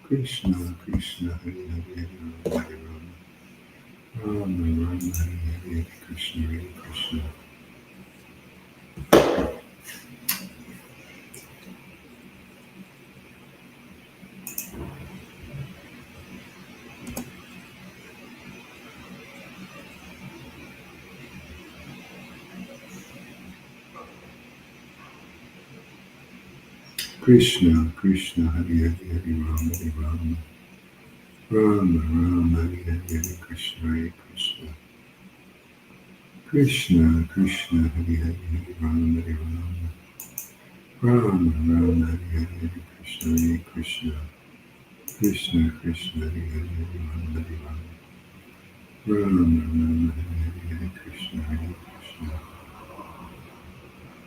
Krishna, Krishna, Hare Hare, Hare Rama, Rama, Rama, Hare Hare, Krishna, Hare Krishna. Krishna, Krishna, Hare Hare, Hare Rama, Rama, Rama, Hare Hare, Krishna, Hare Krishna. Krishna, Krishna, Hare Hare, Hare Rama, Rama, Rama, Hare Hare, Krishna, Hare Krishna. Krishna, Krishna, Hare Hare, Hare Rama, Rama, Rama, Hare Hare, Krishna, Hare Krishna.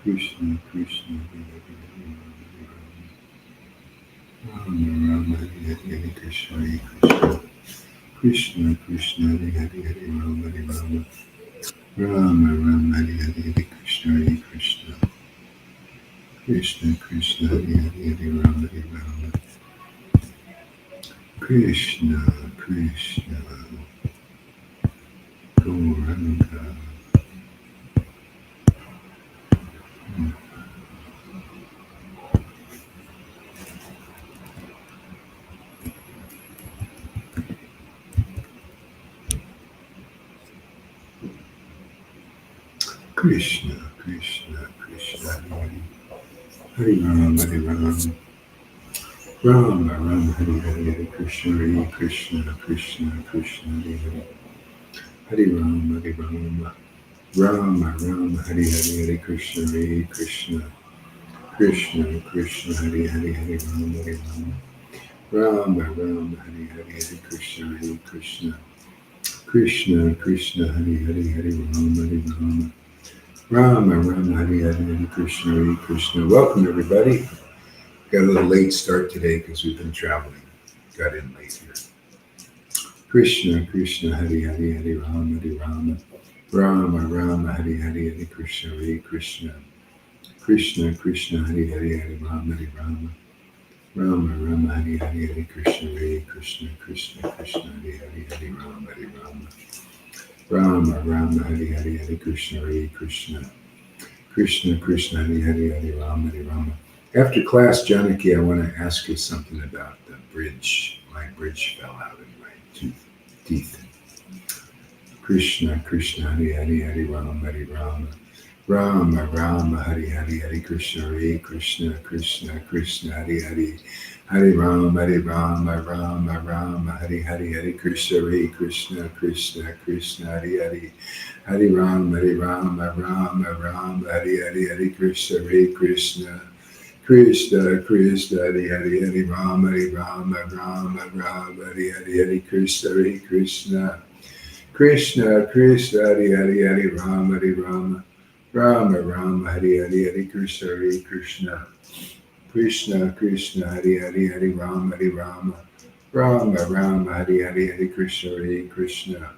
Krishna, Krishna, Hare Hare, Hare Rama, Rama, Hare Hare, Krishna, Hare Krishna. Krishna, Krishna, Hare Hare, Hare Rama, Rama, Rama, Hare Hare, Krishna, Hare Krishna. Krishna, Krishna, Hare Hare, Hare Rama, Krishna, Krishna, Gauranga. Krishna, Krishna, Krishna, Hare Hare Rama, Rama, Rama, Hare Hare, Krishna, Hare Krishna, Krishna, Krishna, Hare Hare, Hare Rama, Rama, Rama, Hare Hare, Hare Krishna, Hare Krishna, Krishna, Krishna, Hare Hare, Hare Rama, Rama, Rama, Hare Hare, Hare Krishna, Hare Krishna, Krishna, Krishna, Hare Hare, Hare Rama, Rama, Rama, Hare Hare, Hare Krishna, Hare Krishna. Welcome, everybody. Got a little late start today because we've been traveling. Got in late here. Krishna, Krishna, Hare Hare, Hare Rama, Rama, Rama, Hare Hare, Hare Krishna, Hare Krishna, Krishna, Krishna, Hare Hare, Hare Rama, Rama, Rama, Hare Hare, Hare Krishna, Hare Krishna, Krishna, Krishna, Hare Hare, Hare Rama, Rama, Rama, Hare Hare, Hare Krishna, Hare Krishna, Krishna, Krishna, Hare Hare, Hare Rama. After class, Janaki, I want to ask you something about the bridge. My bridge fell out in my teeth. Krishna, Krishna, Hare Hare, Hare Rama, Rama, Rama, Hare Hare, Hare Krishna, Hare Krishna, Krishna, Krishna, Hare Hare, Hare Rama, Rama, Rama, Hare Hare, Hare Krishna, Hare Krishna, Krishna, Krishna, Hare Hare, Hare Rama, Rama, Rama, Hare Hare, Hare Krishna, Hare Krishna, Krishna, Krishna, Hare Hare, Hare Rama, Rama, Hare Hare, Hare Krishna, Hare Krishna, Krishna, Krishna, Hare Hare, Hare Rama, Rama, Hare Hare, Hare Krishna, Hare Krishna, Krishna, Krishna, Hare Hare, Hare Rama, Rama, Hare Hare, Hare Krishna, Hare Krishna,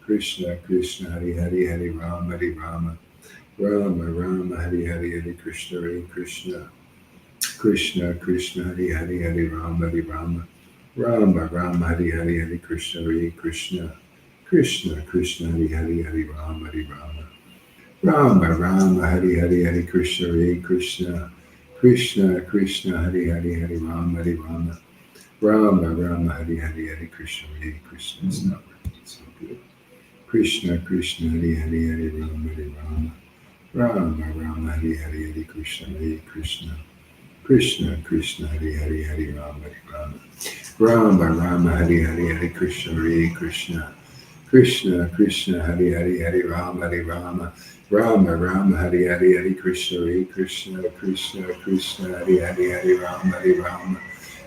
Krishna, Krishna, Hare Hare, Hare Rama, Rama, Hare Hare, Hare Krishna, Hare Krishna, Krishna, Krishna, Hare Hare, Hare Rama, Rama, Hare Hare, Hare Krishna, Hare Krishna, Krishna, Krishna, Hare Hare, Hare Rama, Rama, Hare Hare, Hare Krishna, Hare Krishna, Krishna, Krishna, Hare Hare, Hare Rama, Rama, Hare Hare, Hare Krishna, Hare Krishna. It's not working so good. Krishna, Krishna, Hare Hare, Hare Rama, Rama, Hare Hare, Hare Krishna, Hare Krishna, Krishna, Krishna, Hare Hare, Hare Rama, Rama, Hare Hare, Hare Krishna, Hare Krishna, Krishna, Krishna, Hare Hare, Hare Rama, Rama, Hare Hare, Hare Krishna, Hare Krishna, Krishna, Krishna, Hare Hare, Hare Rama,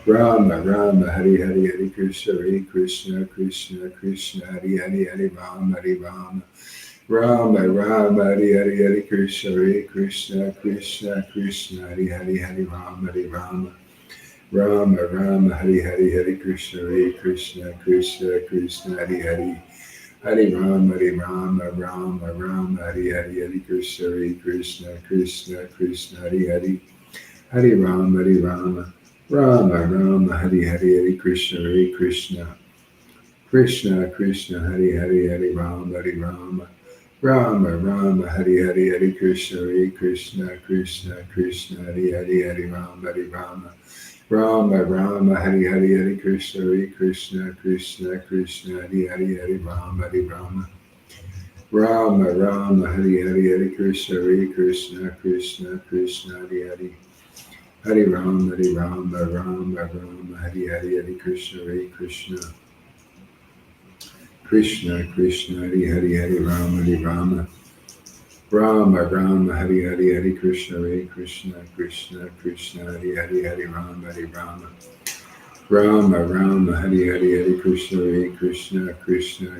Rama, Hare Hare, Hare Krishna, Hare Krishna, Krishna, Krishna, Hare Hare, Hare Rama, Rama, Hare Hare, Hare Krishna, Hare Krishna, Krishna, Krishna, Hare Hare, Hare Rama, Hare Hare, Hare Krishna, Hare Krishna, Krishna, Krishna, Hare Hare, Hare Rama, Hare Hare, Hare Krishna, Krishna, Krishna, Hare Hare, Hare Rama, Rama Rama Hari Hari Hari Krishna Krishna Krishna Hari Hari Hari Rama Rama Rama Hari Hari Hari Krishna Krishna Hari Hari Hari Rama Rama Rama Hari Hari Hari Krishna Krishna Hari Hari Hari Rama Rama Rama Hari Hari Hari Krishna Krishna Hari Hari Hari Rama Rama Hari Hari Hari Krishna Krishna Hari Hari Hari Rama Rama Hari Hari Hari Krishna Krishna Hari Hari Hari Rama Rama Hari Hari Hari Krishna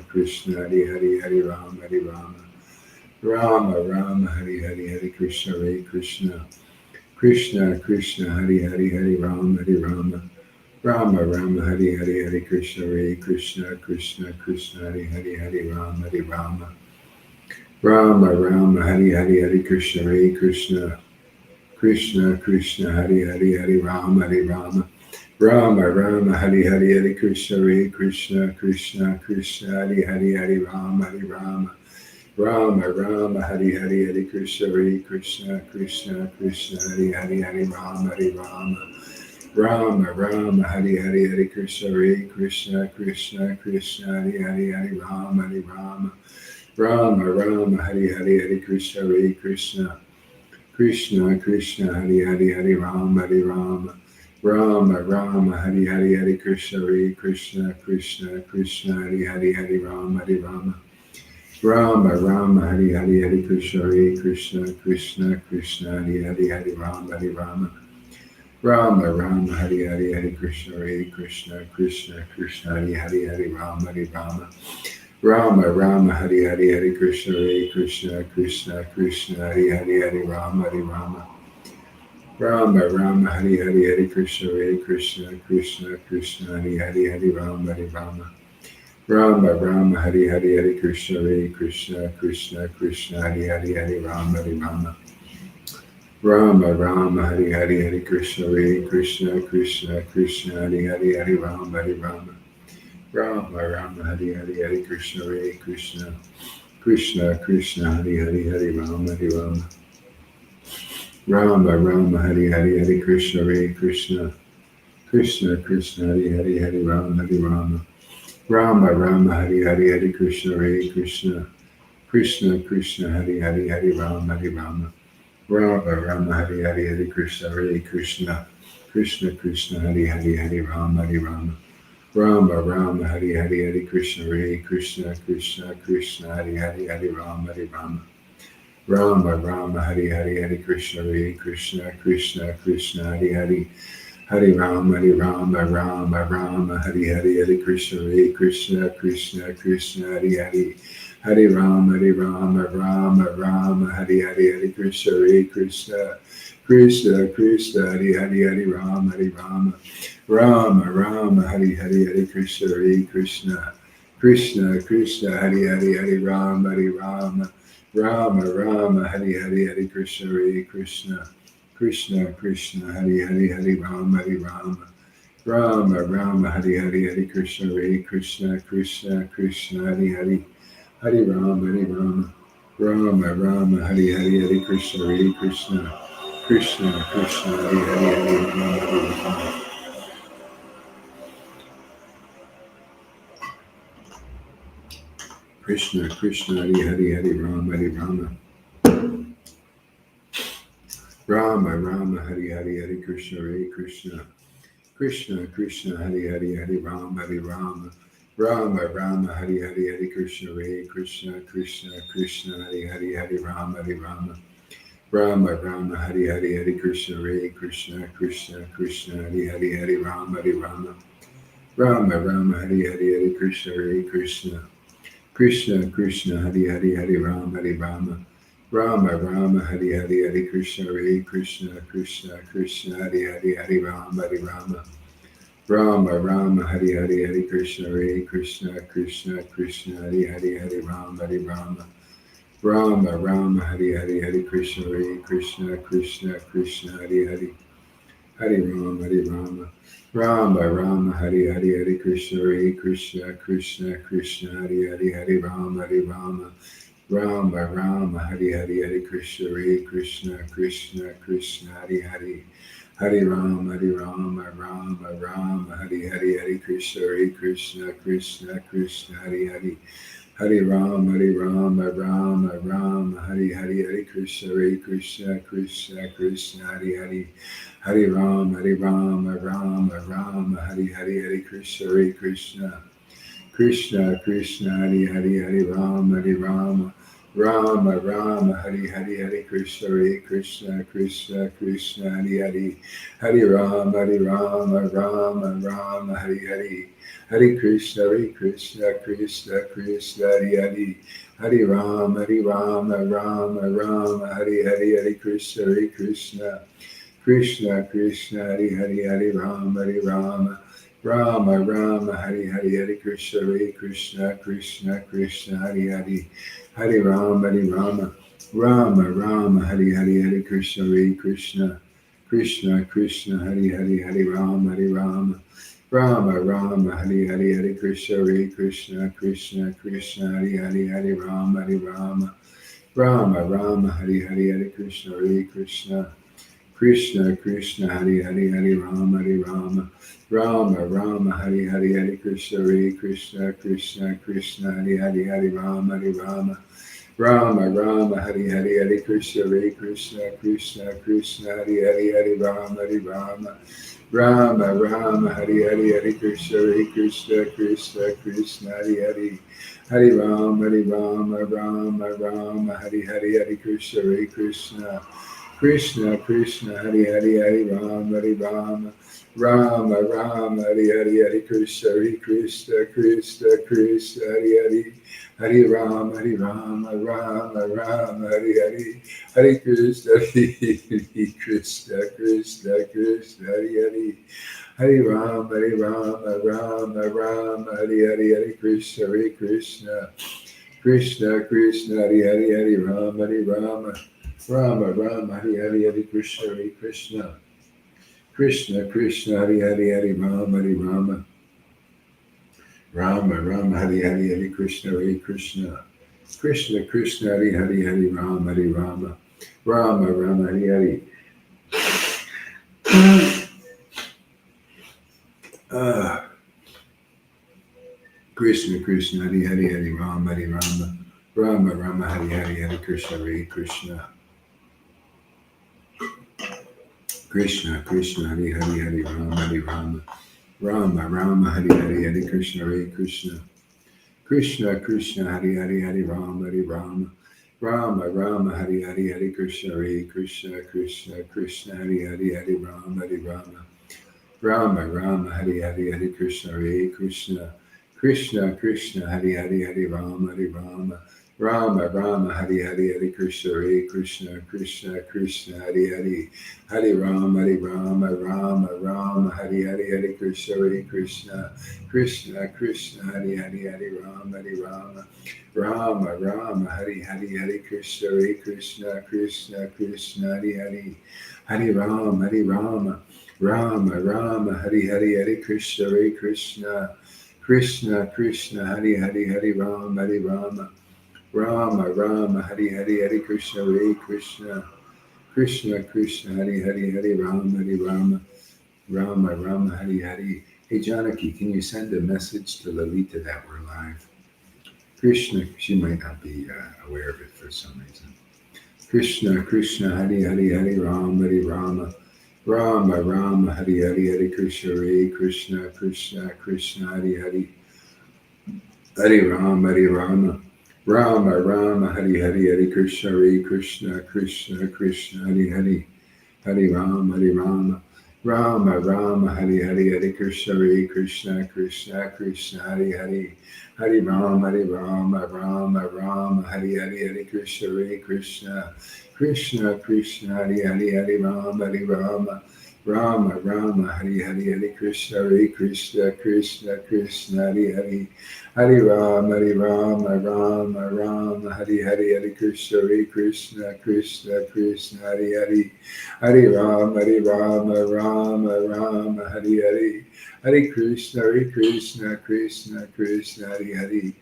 Krishna Hari Hari Hari Rama Rama Hari Hari Hari Krishna Krishna Hari Hari Hari Rama Rama Hari Hari Hari Krishna Krishna Hari Hari Hari Rama Rama Hari Hari Hari Krishna Krishna Hari Hari Hari Rama Rama Hari Hari Hari Krishna Hari Hari Hari Rama Rama Hari Hari Hari Krishna Hari Hari Hari Rama Hari Hari Hari Krishna Hari Hari Hari Rama Hari Hari Hari Krishna Hari Hari Hari Rama Hari Hari Hari Krishna Hari Hari Hari Rama Hari Hari Hari Krishna Hari Hari Hari Rama Hari Hari Hari Krishna Hari Hari Hari Rama Hari Hari Hari Krishna Hari Hari Hari Rama Hari Hari Hari Krishna Hari Hari Hari Rama Hari Hari Hari Krishna Hari Hari Hari Rama Hari Hari Hari Krishna Hari Hari Hari Rama Hari Hari Hari Krishna Hari Hari Hari Rama Hari Hari Hari Krishna Hari Hari Hari Rama Hari Hari Hari Krishna Hari Hari Hari Rama Hari Hari Hari Krishna Hari Hari Hari Rama Hari Hari Hari Krishna Hari Hari Hari Rama Hari Hari Hari Krishna Hari Hari Hari Rama Hari Hari Hari Krishna Hari Hari Hari Rama Hari Hari Hari Krishna Hari Hari Hari Rama Hari Hari Hari Krishna Hari Hari Hari Rama Hari Hari Hari Krishna Hari Hari Hari Rama Hari Hari Hari Krishna Hari Hari Hari Rama Hari Hari Hari Krishna Hari Hari Hari Krishna Hari Hari Hari Rama Rama Hari Hari Hari Krishna Hari Hari Hari Rama Rama Hari Hari Hari Krishna Hari Hari Hari Rama Hari Hari Hari Krishna Hari Hari Hari Rama Hari Hari Hari Krishna Hari Hari Hari Rama Hari Hari Hari Krishna Hari Hari Hari Rama Hari Hari Hari Krishna Hari Hari Hari Rama Hari Hari Hari Krishna Hari Hari Hare Rama, Hare Rama, Rama Rama, Hare Hare, Hare Krishna, Hare Krishna, Krishna Krishna, Hare Hare, Hare Rama, Hare Rama, Rama Rama, Hare Hare, Hare Krishna, Hare Krishna, Krishna Krishna, Hare Hare, Hare Rama, Hare Rama, Rama Rama, Hare Hare, Hare Krishna, Hare Krishna, Krishna Krishna, Hare Hare, Hare Rama, Hare Rama, Rama Rama, Hare Hare, Hare Krishna, Hare Krishna, Krishna Krishna, Hare Hare, Hare Rama, Hare Rama, Rama Rama, Hare Hare, Hare Krishna, Hare Krishna, Krishna Krishna, Hare Hare, Hare Rama, Hare Rama, Rama Rama, Hare Hare, Hare Krishna, Hare Krishna, Krishna Krishna, Hare Hare, Hare Rama, Hare Rama, Rama Rama, Hare Hare, Hare Krishna, Hare Krishna, Krishna Krishna, Hare Hare, Hare Rama, Hare Rama, Rama Rama, Hare Hare, Hare Krishna, Hare Krishna, Krishna Krishna, Hare Hare, Hare Rama, Hare Rama, Rama Rama, Hare Hare, Hare Krishna, Hare Krishna, Krishna Krishna, Hare Hare, Hare Rama, Hare Rama, Rama Rama, Hare Hare, Hare Krishna, Hare Krishna, Krishna Krishna, Hare Hare, Hare Rama, Hare Rama, Rama Rama, Hare Hare, Hare Krishna, Hare Krishna, Krishna Krishna, Hare Hare, Hare Rama, Hare Rama, Rama Rama, Hare Hare, Hare Krishna, Hare Krishna, Krishna Krishna, Hare Hare, Hare Rama, Hare Rama, Rama Rama, Hare Hare, Hare Krishna, Hare Krishna, Krishna Krishna, Hare Hare, Hare Rama, Hare Rama, Rama Rama, Hare Hare, Hare Krishna, Hare Krishna, Krishna Krishna, Hare Hare, Hare Rama, Hare Rama, Rama Rama, Hare Hare, Hare Krishna, Hare Krishna, Krishna Krishna, Hare Hare, Hare Rama, Hare Rama, Rama Rama, Hare Hare, Hare Krishna, Hare Krishna, Krishna Krishna, Hare Hare, Hare Rama, Hare Rama, Rama Rama, Hare Hare, Hare Krishna, Hare Krishna, Krishna Krishna, Hare Hare, Hare Rama, Hare Rama, Rama Rama, Hare Hare, Hare Krishna, Hare Krishna, Krishna Krishna, Hare Hare, Hare Rama, Hare Rama, Rama Rama, Hare Hare, Hare Krishna, Hare Krishna, Krishna Krishna, Hare Hare, Hare Rama, Hare Rama, Rama Rama, Hare Hare, Hare Krishna, Hare Krishna, Krishna Krishna, Hare Hare, Hare Rama, Hare Rama, Rama Rama, Hare Hare, Hare Krishna, Hare Krishna, Krishna Krishna, Hare Hare, Hare Rama, Hare Rama, Rama Rama, Hare Hare. Krishna Krishna, Hare Hare, Hare Rama, Hare Rama, Rama Rama, Hare Hare, Hare Krishna, Hare Krishna, Krishna Krishna, Hare Hare, Hare Rama, Hare Rama, Rama Rama, Hare Hare, Hare Krishna, Hare Krishna, Krishna Krishna, Hare Hare, Hare Rama, Hare Rama, Rama Rama, Hare Hare, Hare Krishna, Hare Krishna, Krishna Krishna, Hare Hare, Hare Rama, Hare Rama, Rama Rama, Hare Hare, Hare Krishna, Hare Krishna, Krishna Krishna, Hare Hare, Hare Rama, Hare Rama, Rama Rama, Hare Hare, Hare Krishna, Hare Krishna, Krishna Krishna, Hare Hare, Hare Rama, Hare Rama, Rama Rama, Hare Hare, Hare Krishna, Hare Krishna, Krishna Krishna, Hare Hare, Hare Rama, Hare Rama, Rama Rama, Hare Hare, Hare Krishna, Hare Krishna, Krishna Krishna, Hare Hare, Hare Rama, Hare Rama, Rama Rama, Hare Hare, Hare Krishna, Hare Krishna, Krishna Krishna, Hare Hare, Hare Rama, Hare Rama, Rama Rama, Hare Hare, Hare Krishna, Hare Krishna, Krishna Krishna, Hare Hare, Hare Rama, Hare Rama, Rama Rama, Hare Hare. Hey Janaki, can you send a message to Lalita that we're live? Krishna, she might not be aware of it for some reason. Krishna Krishna, Hare Hare, Hare Rama, Hare Rama, Rama Rama, Hare Hare, Hare Krishna, Hare Krishna, Krishna Krishna, Hare Hare, Hare Rama, Hare Rama, Rama Rama, Hare Hare, Hare Krishna, Hare Krishna, Krishna Krishna, Hare Hare, Hare Rama, Hare Rama, Rama Rama, Hare Hare, Hare Krishna, Hare Krishna, Krishna Krishna, Hare Hare, Hare Rama, Hare Rama, Rama Rama, Hare Hare, Hare Krishna, Hare Krishna, Krishna Krishna, Hare Hare, Hare Rama, Hare Rama, Rama Rama Hari Hari Hari Krishna Krishna Krishna Krishna Hari Hari Hari Rama Rama Rama Hari Hari Hari Krishna Krishna Krishna Krishna Hari Hari Hari Rama Rama Rama Hari Hari Hari Krishna Krishna Krishna Krishna Hari Hari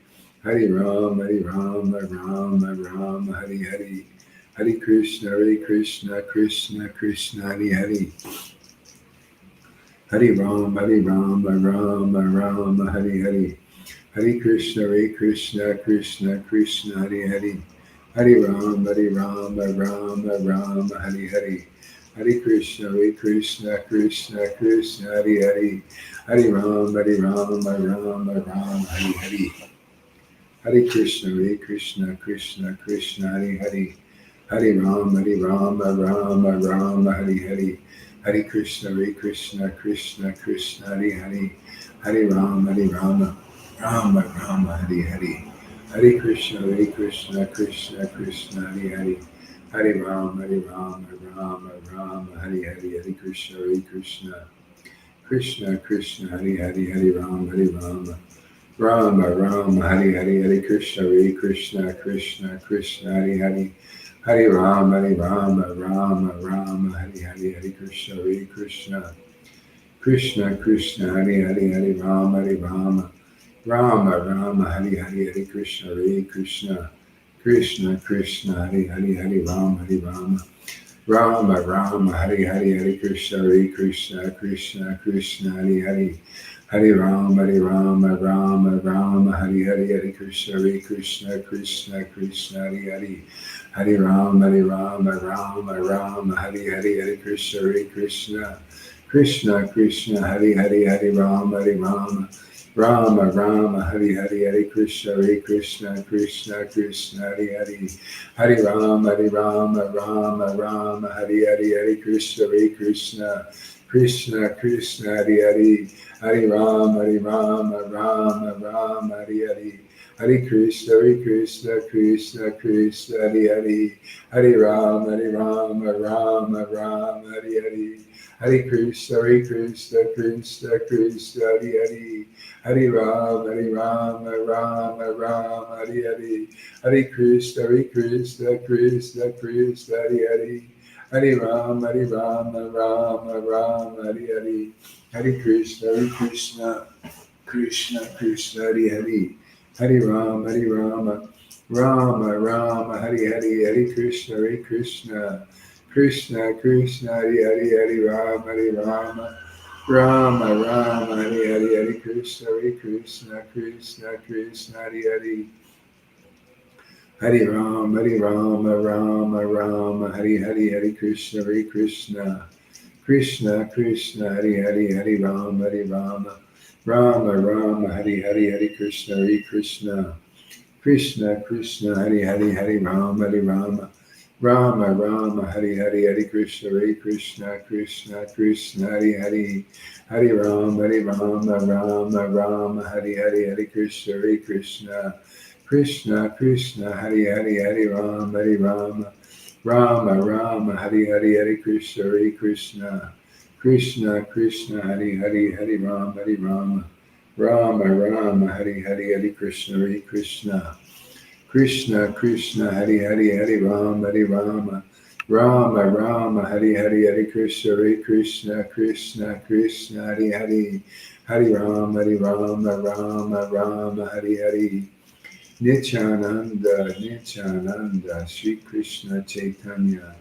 Hari Rama Rama Rama Hari Hari Hari Krishna Krishna Krishna Krishna Hari Hari Hari Rama Rama Rama Hari Hari Hari Krishna Krishna Krishna Hari Hari Hari Rama Rama Rama Hari Hari Hari Krishna Krishna Krishna Krishna Hari Hari Hari Rama Rama Rama Hari Hari Hari Krishna Krishna Krishna Hari Hari Hari Rama Rama Rama Hari Hari Hari Krishna Krishna Krishna Hari Hari Hari Rama Rama Rama Hari Hari Hari Krishna Krishna Krishna Hari Hari Hari Rama Rama Rama Hari Hari Hari Krishna Krishna Hari Hari Hari Rama Rama Hari Hari Hari Krishna Krishna Hari Hari Hari Rama Rama Hari Hari Hari Krishna Krishna Hari Hari Hari Rama Rama Hari Hari Hari Krishna Krishna Hari Hari Hari Rama Rama Hari Hari Hari Krishna Krishna Hari Hari Hari Rama Rama Hari Hari Hari Krishna Krishna Hari Hari Hari Rama Rama Hari Hari Hari Krishna Krishna Hari Hari Hari Rama Rama Hari Hari Hari Krishna Krishna Hari Hari Hari Rama Rama Hari Hari Hari Krishna Krishna Hari Hari Hari Rama Rama Hari Hari Hari Krishna Krishna Hari Hari Hari Rama Rama Hari Hari Hari Krishna Krishna Hari Hari Hari Rama Rama Hari Hari Hari Krishna Krishna Hari Hari Hari Rama Rama Hari Hari Hari Krishna Krishna Hari Hari Hari Rama Rama Hari Hari Hari Krishna Krishna Hari Hari Hari Rama Rama Hari Hari Hari Krishna Hari Hari Hari Rama Rama Hari Hari Hari Krishna Krishna Hari Hari Hari Rama Rama Hari Hari Hari Krishna Krishna Hari Hari Hari Rama Rama Hari Hari Hari Krishna Hari Hari Hari Rama Hari Hari Hari Krishna Hari Hari Hari Rama Rama Hari Hari Hari Krishna Hari Hari Hari Rama Hari Hari Hari Krishna Hari Hari Hari Rama Hari Hari Hari Krishna Hari Hari Hari Rama Hari Hari Nityananda Sri Krishna Chaitanya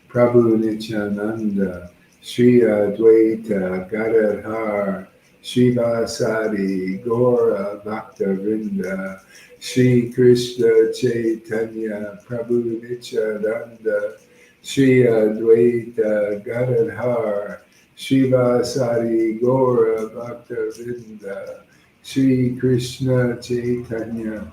Prabhu Nityananda Sri Advaita Gadadhar Srivasadi Gaura Bhakta Vrinda Sri Krishna Chaitanya Prabhu Nityananda Sri Advaita Gadadhar Srivasadi Gaura Bhakta Vrinda Sri Krishna Chaitanya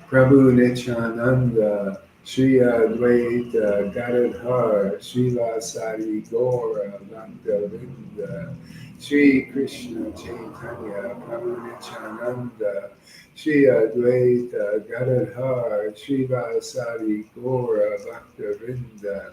Prabhu Nityananda Sri Advaita Gadadhar Srivasadi Gaura Bhakta Vrinda Sri Krishna Chaitanya Prabhu Nityananda Sri Advaita Gadadhar Srivasadi Gaura Bhakta Vrinda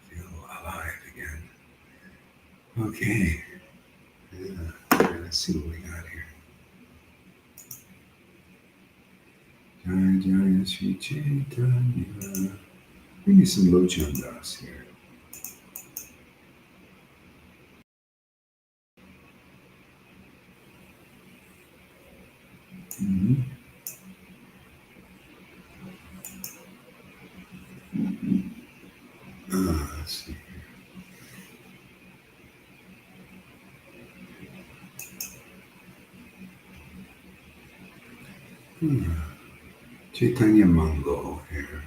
Okay. Yeah. Let's see what we got here. Jaya Jaya Shri Chaitanya. We need some Lochandas here. Mm-hmm. Let's see. Hmm. Chaitanya Mango here.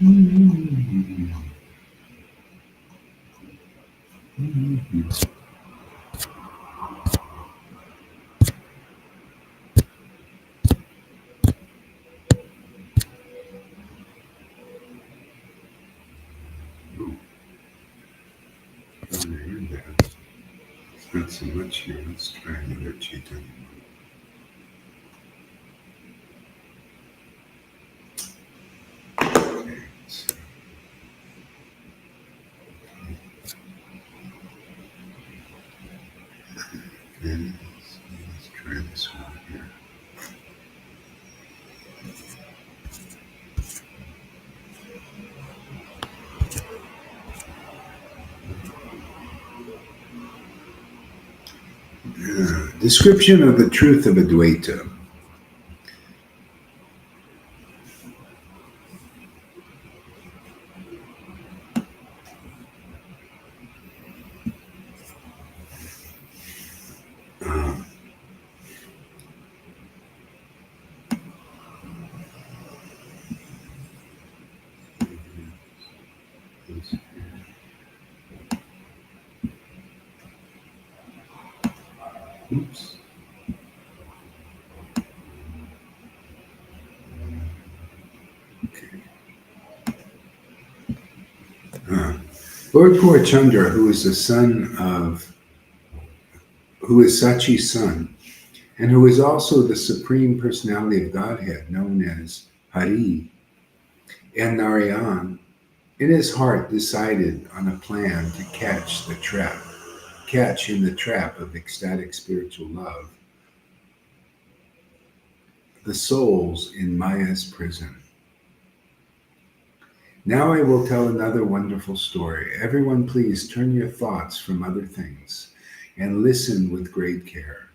Mm-hmm. Mm-hmm. Oh, I heard that. It's not so much here. Let's try another Chaitanya Mango. Okay. So, and let's try this one here. Description of the truth of Advaita. Um, oops. Okay. Uh, Lord Gaurachandra, who is Sachi's son, and who is also the Supreme Personality of Godhead, known as Hari, and Narayan, in his heart decided on a plan to catch in the trap of ecstatic spiritual love, the souls in Maya's prison. Now I will tell another wonderful story. Everyone, please turn your thoughts from other things and listen with great care.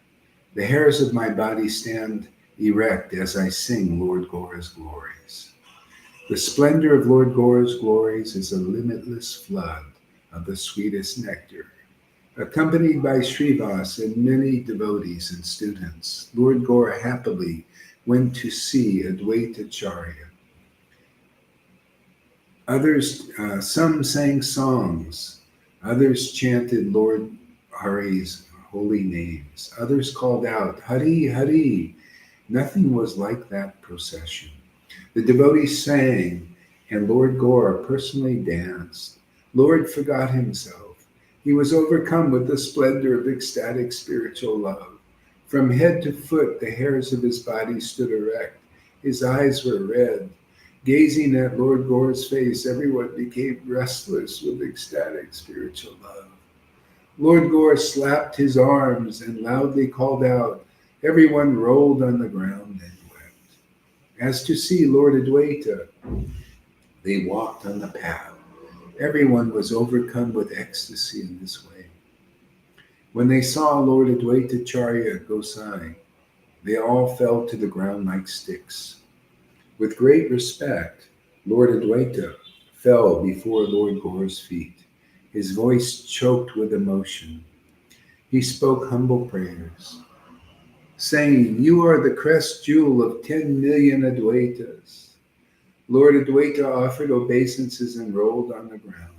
The hairs of my body stand erect as I sing Lord Gaura's glories. The splendor of Lord Gaura's glories is a limitless flood of the sweetest nectar. Accompanied by Srivas and many devotees and students, Lord Gaura happily went to see Advaita Charya. Some sang songs, others chanted Lord Hari's holy names, others called out, Hari, Hari. Nothing was like that procession. The devotees sang, and Lord Gaura personally danced. Lord forgot himself. He was overcome with the splendor of ecstatic spiritual love. From head to foot, the hairs of his body stood erect. His eyes were red. Gazing at Lord Gaura's face, everyone became restless with ecstatic spiritual love. Lord Gaura slapped his arms and loudly called out. Everyone rolled on the ground and wept. As to see Lord Adwaita, they walked on the path. Everyone was overcome with ecstasy in this way. When they saw Lord Adwaita Charya Gosai, they all fell to the ground like sticks. With great respect, Lord Adwaita fell before Lord Gaura's feet. His voice choked with emotion. He spoke humble prayers, saying, You are the crest jewel of 10 million Advaitas. Lord Adwaita offered obeisances and rolled on the ground.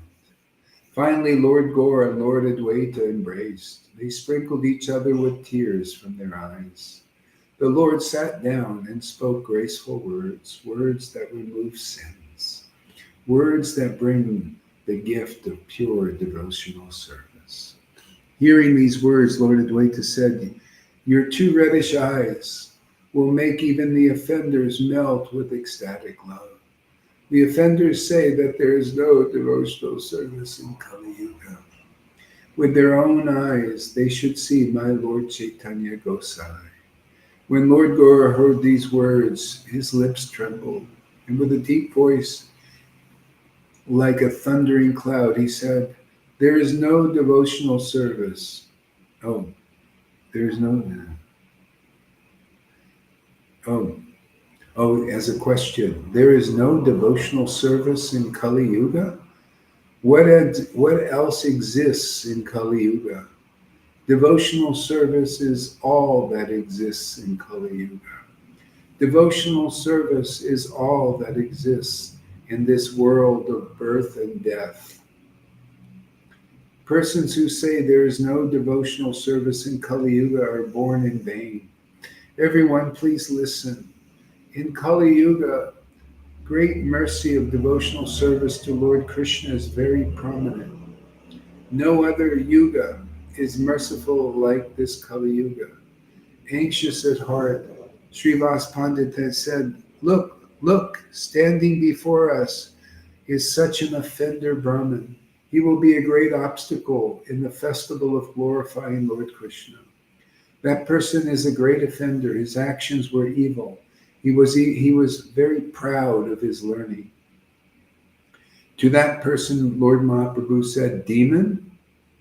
Finally, Lord Gaura and Lord Adwaita embraced. They sprinkled each other with tears from their eyes. The Lord sat down and spoke graceful words, words that remove sins. words that bring the gift of pure devotional service. Hearing these words, Lord Adwaita said, your two reddish eyes will make even the offenders melt with ecstatic love. The offenders say that there is no devotional service in Kali Yuga. With their own eyes, they should see my Lord Chaitanya Gosai. When Lord Gaura heard these words, his lips trembled, and with a deep voice, like a thundering cloud, he said, there is no devotional service. Oh, there is no. Oh, as a question, there is no devotional service in Kali Yuga? What else exists in Kali Yuga? Devotional service is all that exists in Kali Yuga. Devotional service is all that exists in this world of birth and death. Persons who say there is no devotional service in Kali Yuga are born in vain. Everyone, please listen. In Kali Yuga, great mercy of devotional service to Lord Krishna is very prominent. No other yuga is merciful like this Kali Yuga. Anxious at heart, Srivas Pandit has said, look, look, standing before us is such an offender Brahmin. He will be a great obstacle in the festival of glorifying Lord Krishna. That person is a great offender. His actions were evil. He was very proud of his learning. To that person, Lord Mahaprabhu said, demon,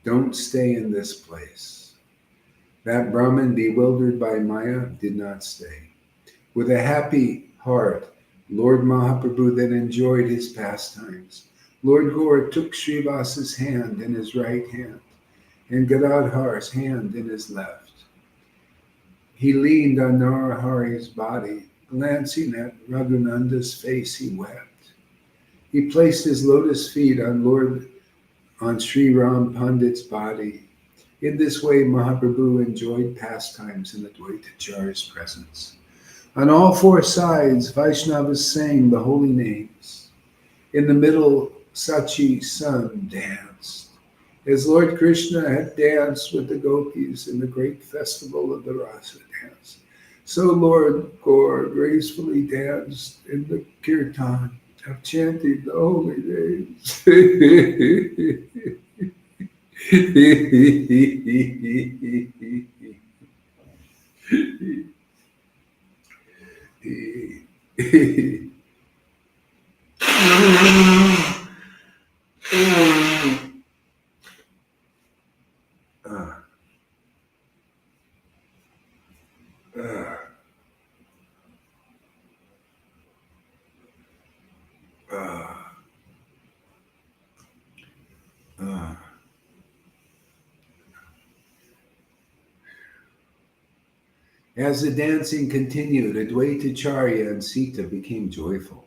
don't stay in this place. That Brahmin, bewildered by Maya, did not stay. With a happy heart, Lord Mahaprabhu then enjoyed his pastimes. Lord Gaura took Srivas's hand in his right hand and Gadadhar's hand in his left. He leaned on Narahari's body. Glancing at Raghunanda's face, he wept. He placed his lotus feet on Sri Ram Pandit's body. In this way, Mahaprabhu enjoyed pastimes in Advaitacharya's presence. On all four sides, Vaishnavas sang the holy names. In the middle, Sachi's son danced. As Lord Krishna had danced with the gopis in the great festival of the Rasa dance, so Lord Gaura gracefully danced in the kirtan of chanting the holy names. As the dancing continued, Advaitacharya and Sita became joyful.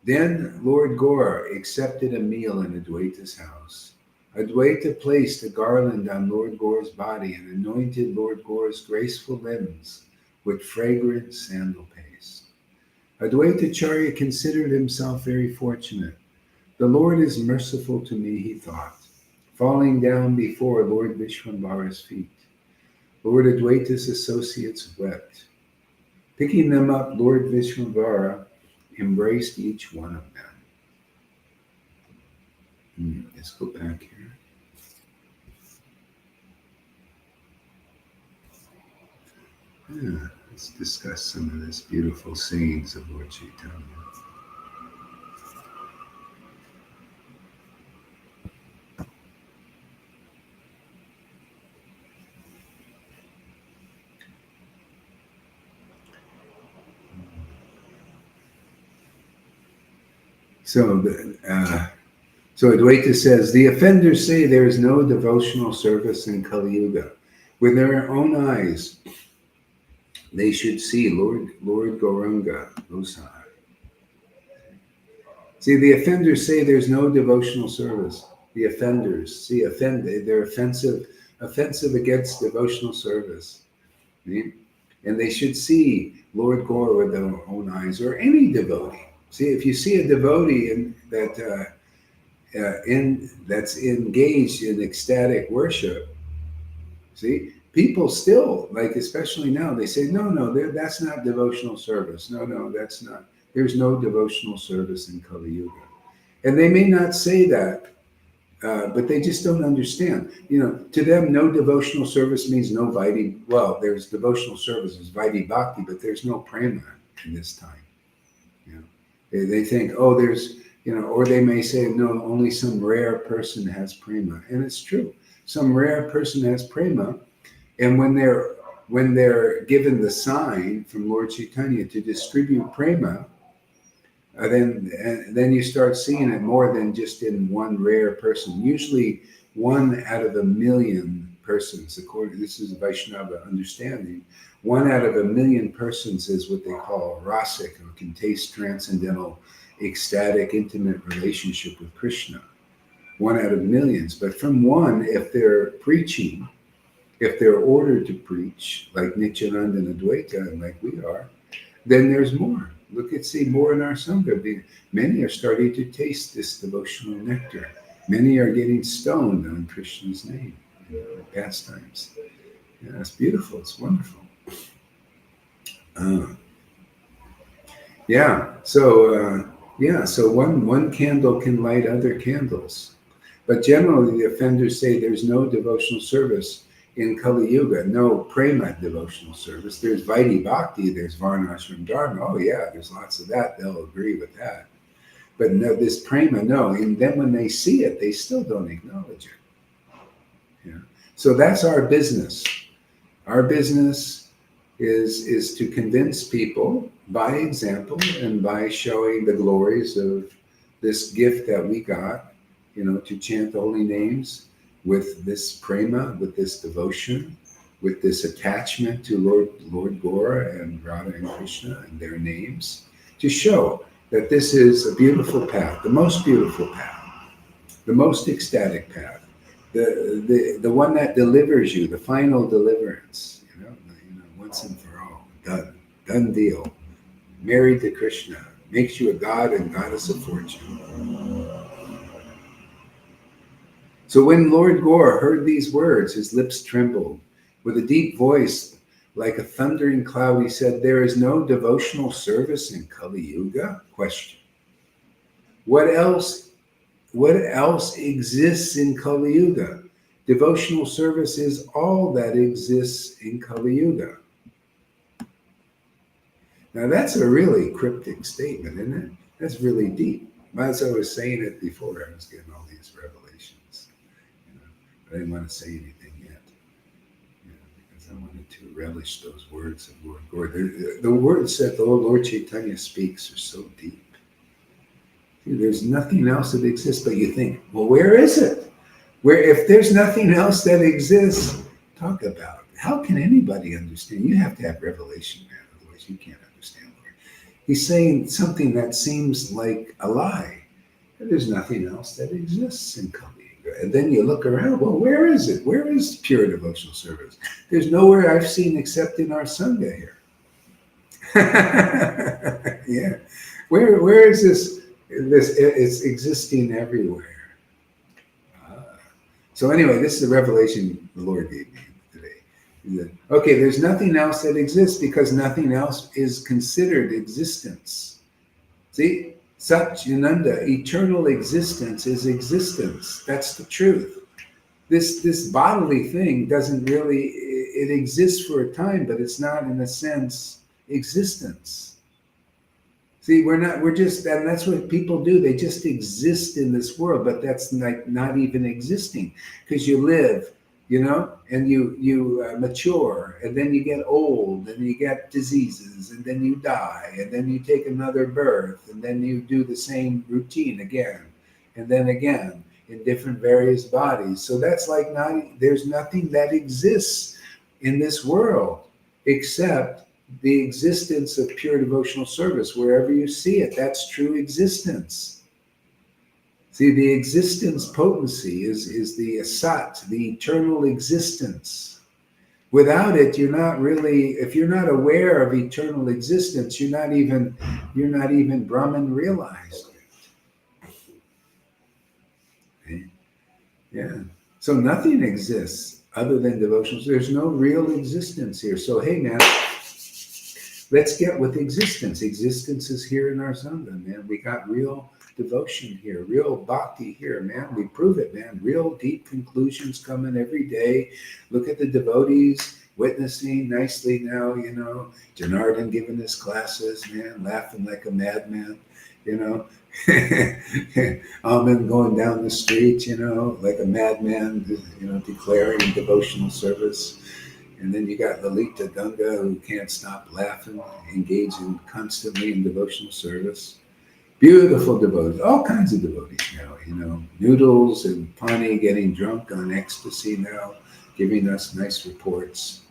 Then Lord Gaura accepted a meal in Advaita's house. Advaita placed a garland on Lord Gaura's body and anointed Lord Gaura's graceful limbs with fragrant sandal paste. Advaitacharya considered himself very fortunate. The Lord is merciful to me, he thought, falling down before Lord Vishwambara's feet. Lord Advaita's associates wept. Picking them up, Lord Vishwambara embraced each one of them. Let's go back here. Let's discuss some of this beautiful sayings of Lord Chaitanya. So Advaita says, the offenders say there is no devotional service in Kali Yuga. With their own eyes, they should see Lord Gauranga Gosai. See, the offenders say there's no devotional service. The offenders, they're offensive against devotional service. See? And they should see Lord Gaura with their own eyes, or any devotee. See, if you see a devotee that's engaged in ecstatic worship, see, people still, like, especially now, they say, no, no, that's not devotional service. No, no, that's not. There's no devotional service in Kali Yuga. And they may not say that, but they just don't understand. To them, no devotional service means no Vaidhi. Well, there's devotional services, Vaidhi Bhakti, but there's no prema in this time. You know, they think, oh, or they may say, no, only some rare person has prema, and it's true. Some rare person has prema, and when they're given the sign from Lord Chaitanya to distribute prema, then you start seeing it more than just in one rare person. Usually, 1 out of 1,000,000 persons. This is Vaishnava understanding. 1 out of 1,000,000 persons is what they call rasic, or can taste transcendental, ecstatic, intimate relationship with Krishna. 1 out of millions. But from one, if they're preaching, if they're ordered to preach, like Nityananda and Advaita, and like we are, then there's more. See more in our Sangha. Many are starting to taste this devotional nectar. Many are getting stoned on Krishna's name in pastimes. Yeah, it's beautiful. It's wonderful. So one candle can light other candles. But generally, the offenders say there's no devotional service in Kali Yuga, no prema devotional service. There's Vaidhi Bhakti, there's Varnashram Dharma. Oh yeah, there's lots of that. They'll agree with that. But no, this prema, no. And then when they see it, they still don't acknowledge it. Yeah. So that's our business. Our business is to convince people by example and by showing the glories of this gift that we got, to chant the holy names with this prema, with this devotion, with this attachment to Lord Gora and Radha and Krishna and their names, to show that this is a beautiful path, the most beautiful path, the most ecstatic path, the one that delivers you, the final deliverance, once and for all, done deal, married to Krishna, makes you a god and goddess of fortune. So when Lord Gora heard these words, his lips trembled. With a deep voice, like a thundering cloud, he said, "There is no devotional service in Kali Yuga?" Question. What else exists in Kali Yuga? Devotional service is all that exists in Kali Yuga. Now that's a really cryptic statement, isn't it? That's really deep. As I was saying it before, I was getting all these revelations. I didn't want to say anything yet, because I wanted to relish those words of Lord Gora. The words that the Lord Chaitanya speaks are so deep. See, there's nothing else that exists, but you think, well, where is it? If there's nothing else that exists, talk about it. How can anybody understand? You have to have revelation, man, otherwise you can't understand. He's saying something that seems like a lie. There's nothing else that exists in Kali. And then you look around, well, where is it? Where is pure devotional service? There's nowhere I've seen except in our Sangha here. Yeah. Where is this? It's existing everywhere. So anyway, this is a revelation the Lord gave me today. Okay, there's nothing else that exists because nothing else is considered existence. See? Satchidananda, eternal existence is existence. That's the truth. This bodily thing doesn't really, it exists for a time, but it's not in a sense existence. See, we're just, and that's what people do. They just exist in this world, but that's like not even existing, because you live, and you mature, and then you get old, and you get diseases, and then you die, and then you take another birth, and then you do the same routine again, and then again in different various bodies. So that's like there's nothing that exists in this world except the existence of pure devotional service. Wherever you see it, that's true existence. See, the existence potency is the asat, the eternal existence. Without it, you're not really. If you're not aware of eternal existence, you're not even Brahman realized. Okay? Yeah. So nothing exists other than devotional. There's no real existence here. So hey, man, let's get with existence. Existence is here in our Sangha, man. We got real devotion here, real bhakti here, man. We prove it, man. Real deep conclusions coming every day. Look at the devotees witnessing nicely now, you know. Janardhan giving his classes, man, laughing like a madman, you know. Amen going down the street, you know, like a madman, you know, declaring devotional service. And then you got Lalita Ganga, who can't stop laughing, engaging constantly in devotional service. Beautiful devotees, all kinds of devotees now, you know. Noodles and Pani getting drunk on ecstasy now, giving us nice reports.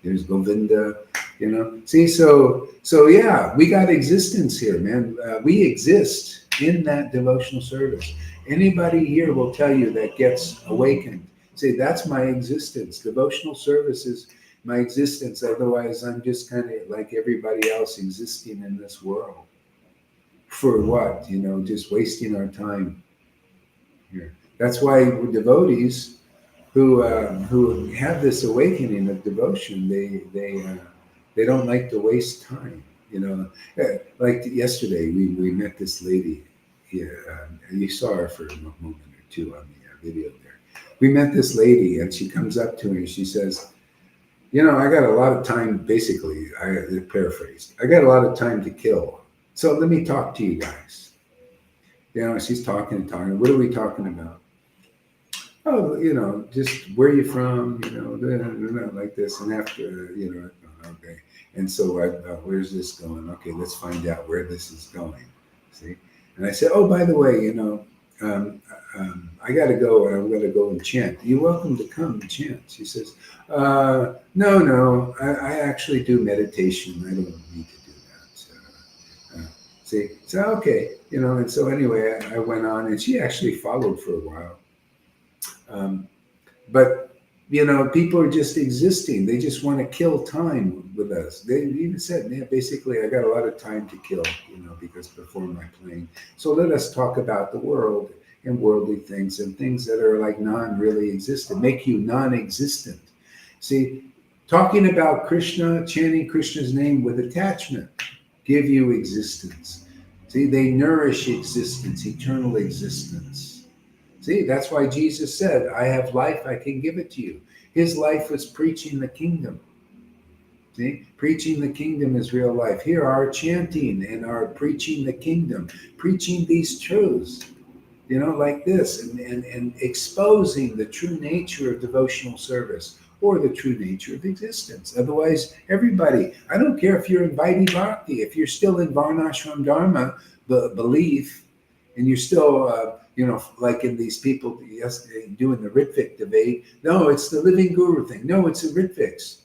There's Govinda, you know. See, so yeah, we got existence here, man. We exist in that devotional service. Anybody here will tell you that gets awakened. Say, that's my existence. Devotional service is my existence. Otherwise, I'm just kind of like everybody else existing in this world. For what? You know, just wasting our time here. That's why devotees who have this awakening of devotion, they don't like to waste time. You know, like yesterday, we met this lady. Yeah, you saw her for a moment or two on the video there. We met this lady, and she comes up to me and she says, "You know, I got a lot of time." Basically, I paraphrased. I got a lot of time to kill, so let me talk to you guys. You know, she's talking and talking. What are we talking about? Oh, you know, just where you from, you know, like this. And after, you know, okay. And so where's this going? Okay, let's find out where this is going. See? And I said, oh, by the way, you know, I got to go. I'm going to go and chant. You're welcome to come and chant. She says, no, I actually do meditation. I don't need to do that. See, so okay, you know, and so anyway, I went on, and she actually followed for a while. Um, but you know, people are just existing. They just want to kill time with us. They even said, "Yeah, basically, I got a lot of time to kill, you know, because before my plane. So let us talk about the world and worldly things and things that are like non-really existent, make you non-existent." See, talking about Krishna, chanting Krishna's name with attachment, give you existence. See, they nourish existence, eternal existence. See, that's why Jesus said, I have life, I can give it to you. His life was preaching the kingdom. See, preaching the kingdom is real life. Here, our chanting and our preaching the kingdom, preaching these truths, you know, like this, and exposing the true nature of devotional service or the true nature of existence. Otherwise, everybody, I don't care if you're in Vaidhi Bhakti, if you're still in Varnashram Dharma, the belief, and you're still, you know, like in these people yesterday doing the Ritvik debate. No, it's the living guru thing. No, it's the Ritviks.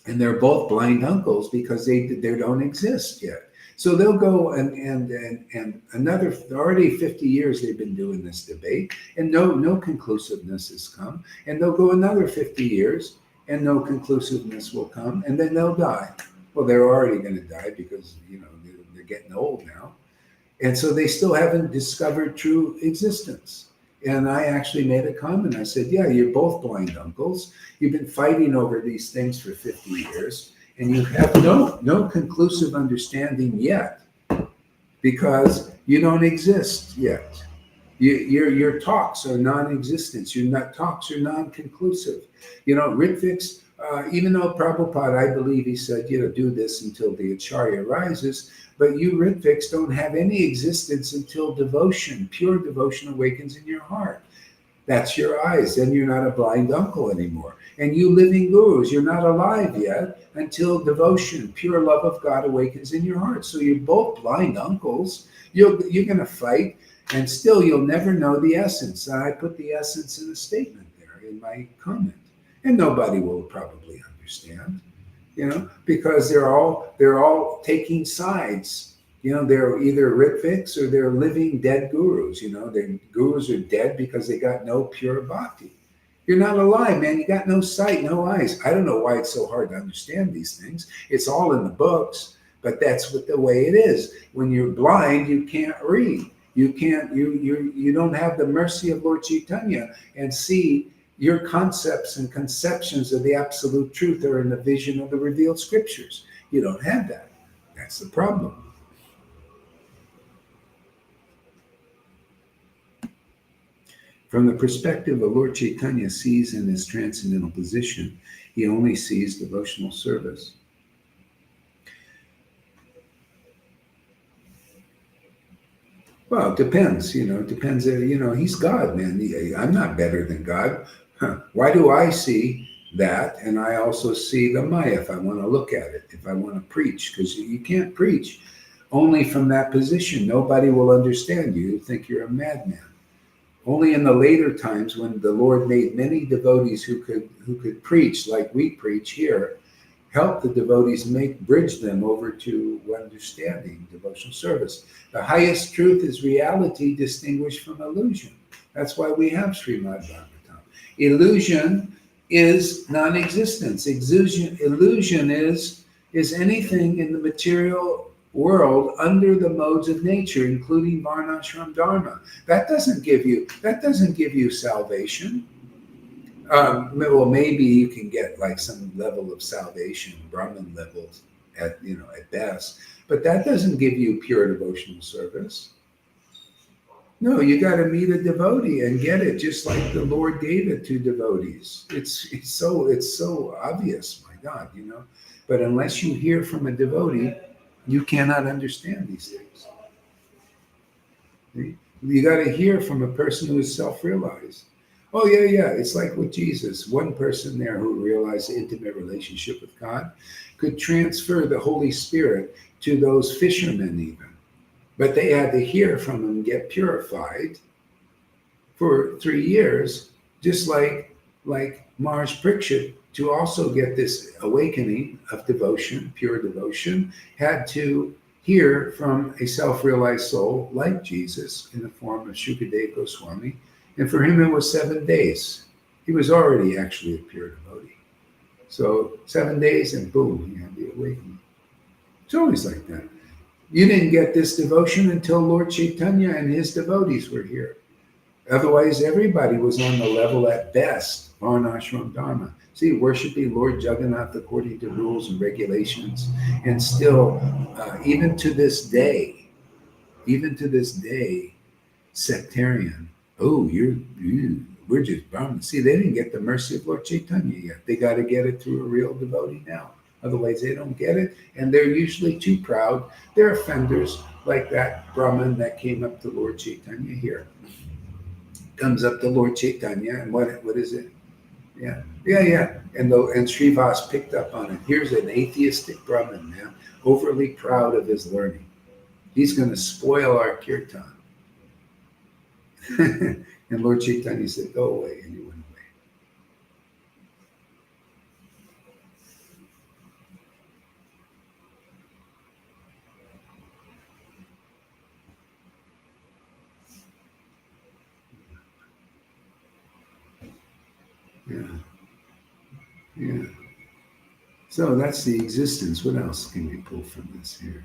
And they're both blind uncles because they don't exist yet. So they'll go and another already 50 years they've been doing this debate, and no conclusiveness has come. And they'll go another 50 years, and no conclusiveness will come, and then they'll die. Well, they're already going to die because you know they're getting old now. And so they still haven't discovered true existence. And I actually made a comment. I said, yeah, you're both blind uncles. You've been fighting over these things for 50 years, and you have no conclusive understanding yet because you don't exist yet. Your talks are non-existent. Talks are non-conclusive. You know, Ritviks, even though Prabhupada, I believe he said, you know, do this until the Acharya rises, but you Ritviks don't have any existence until devotion, pure devotion awakens in your heart. That's your eyes. Then you're not a blind uncle anymore. And you living gurus, you're not alive yet until devotion, pure love of God awakens in your heart. So you're both blind uncles. You're going to fight, and still you'll never know the essence. I put the essence in the statement there in my comment. And nobody will probably understand, you know, because they're all taking sides. You know, they're either Ritviks or they're living dead gurus. You know, the gurus are dead because they got no pure bhakti. You're not alive, man. You got no sight, no eyes. I don't know why it's so hard to understand these things. It's all in the books, but that's what the way it is. When you're blind, you can't read. You can't. You don't have the mercy of Lord Chaitanya and see your concepts and conceptions of the absolute truth are in the vision of the revealed scriptures. You don't have that. That's the problem. From the perspective of Lord Chaitanya sees in his transcendental position, he only sees devotional service. Well, it depends, it depends. He's God, man. I'm not better than God. Huh. Why do I see that? And I also see the Maya if I want to look at it, if I want to preach, because you can't preach only from that position. Nobody will understand you. You think you're a madman. Only in the later times when the Lord made many devotees who could preach like we preach here, help the devotees bridge them over to understanding devotional service. The highest truth is reality distinguished from illusion. That's why we have Srimad Bhagavatam. Illusion is non-existence. Illusion is anything in the material world under the modes of nature, including varnashram dharma. That doesn't give you salvation. Well, maybe you can get like some level of salvation, Brahman levels at best, but that doesn't give you pure devotional service. No, you got to meet a devotee and get it, just like the Lord gave it to devotees. It's so obvious, my God, But unless you hear from a devotee, you cannot understand these things. You got to hear from a person who is self-realized. Oh, yeah. It's like with Jesus. One person there who realized the intimate relationship with God could transfer the Holy Spirit to those fishermen even. But they had to hear from him, get purified for 3 years, just like Maharaj Parikshit, to also get this awakening of devotion, pure devotion, had to hear from a self-realized soul like Jesus in the form of Shukadeva Goswami. And for him, it was 7 days. He was already actually a pure devotee. So 7 days and boom, he had the awakening. It's always like that. You didn't get this devotion until Lord Chaitanya and his devotees were here. Otherwise, everybody was on the level at best, varnashram dharma. See, worshiping Lord Jagannath according to rules and regulations. And still, even to this day, sectarian. Oh, we're just Brahmin. See, they didn't get the mercy of Lord Chaitanya yet. They got to get it through a real devotee now. Otherwise, they don't get it. And they're usually too proud. They're offenders, like that Brahmin that came up to Lord Chaitanya here. Comes up to Lord Chaitanya, and what is it? Yeah. And Srivas picked up on it. Here's an atheistic Brahmin, man, overly proud of his learning. He's going to spoil our kirtan. And Lord Chaitanya said, go away, and he went away. Yeah. So that's the existence. What else can we pull from this here?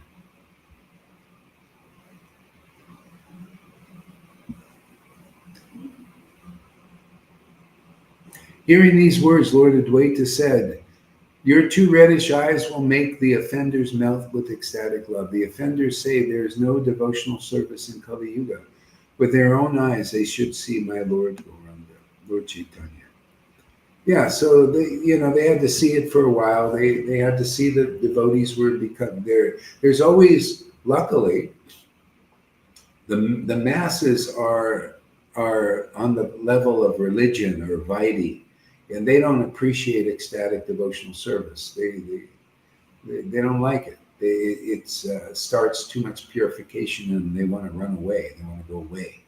Hearing these words, Lord Advaita said, your 2 reddish eyes will make the offenders melt with ecstatic love. The offenders say there is no devotional service in Kali Yuga. With their own eyes, they should see my Lord Gauranga, Lord Chaitanya. Yeah, so they had to see it for a while. They had to see the devotees were become there. There's always, luckily, the masses are on the level of religion or vaidhi, and they don't appreciate ecstatic devotional service. They don't like it. It starts too much purification, and they want to run away. They want to go away.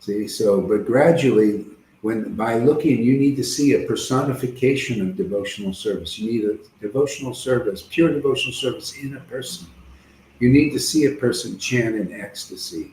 See, but gradually, by looking, you need to see a personification of devotional service. You need a devotional service, pure devotional service in a person. You need to see a person chant in ecstasy.